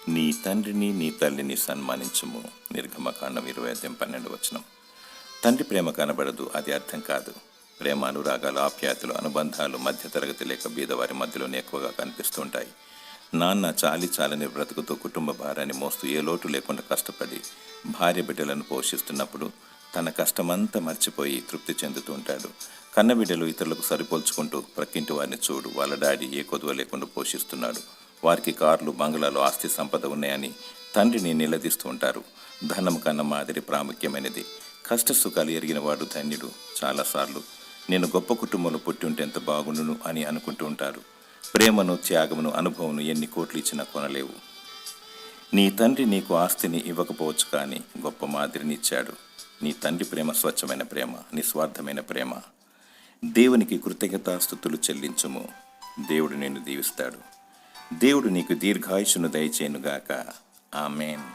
నీ తండ్రిని నీ తల్లిని సన్మానించుము. నిర్గమకాండం 20:12. తండ్రి ప్రేమ కనబడదు, అది అర్థం కాదు. ప్రేమ, అనురాగాలు, ఆప్యాయతలు, అనుబంధాలు మధ్యతరగతి లేక బీదవారి మధ్యలోనే ఎక్కువగా కనిపిస్తుంటాయి. నాన్న చాలని బ్రతుకుతూ కుటుంబ భారాన్ని మోస్తూ ఏ లోటు లేకుండా కష్టపడి భార్య బిడ్డలను పోషిస్తున్నప్పుడు తన కష్టమంతా మర్చిపోయి తృప్తి చెందుతూ ఉంటాడు. కన్నబిడ్డలు ఇతరులకు సరిపోల్చుకుంటూ ప్రక్కింటి వారిని చూడు, వాళ్ళ డాడీ ఏ కొదువ లేకుండా పోషిస్తున్నాడు, వారికి కార్లు, బంగ్లాలు, ఆస్తి సంపద ఉన్నాయని తండ్రిని నిలదీస్తూ ఉంటారు. ధనం కన్నా మాదిరి ప్రాముఖ్యమైనది. కష్ట సుఖాలు ఎరిగిన వాడు ధన్యుడు. చాలాసార్లు నేను గొప్ప కుటుంబంలో పుట్టి ఉంటే ఎంత బాగుండును అని అనుకుంటూ ఉంటారు. ప్రేమను, త్యాగమును, అనుభవమును ఎన్ని కోట్లు ఇచ్చినా కొనలేవు. నీ తండ్రి నీకు ఆస్తిని ఇవ్వకపోవచ్చు, కానీ గొప్ప మాదిరిని ఇచ్చాడు. నీ తండ్రి ప్రేమ స్వచ్ఛమైన ప్రేమ, నిస్వార్థమైన ప్రేమ. దేవునికి కృతజ్ఞతాస్తుతులు చెల్లించుము. దేవుడు నిన్ను దీవిస్తాడు. దేవుడు నీకు దీర్ఘాయుషును దయచేయునుగాక. ఆమేన్.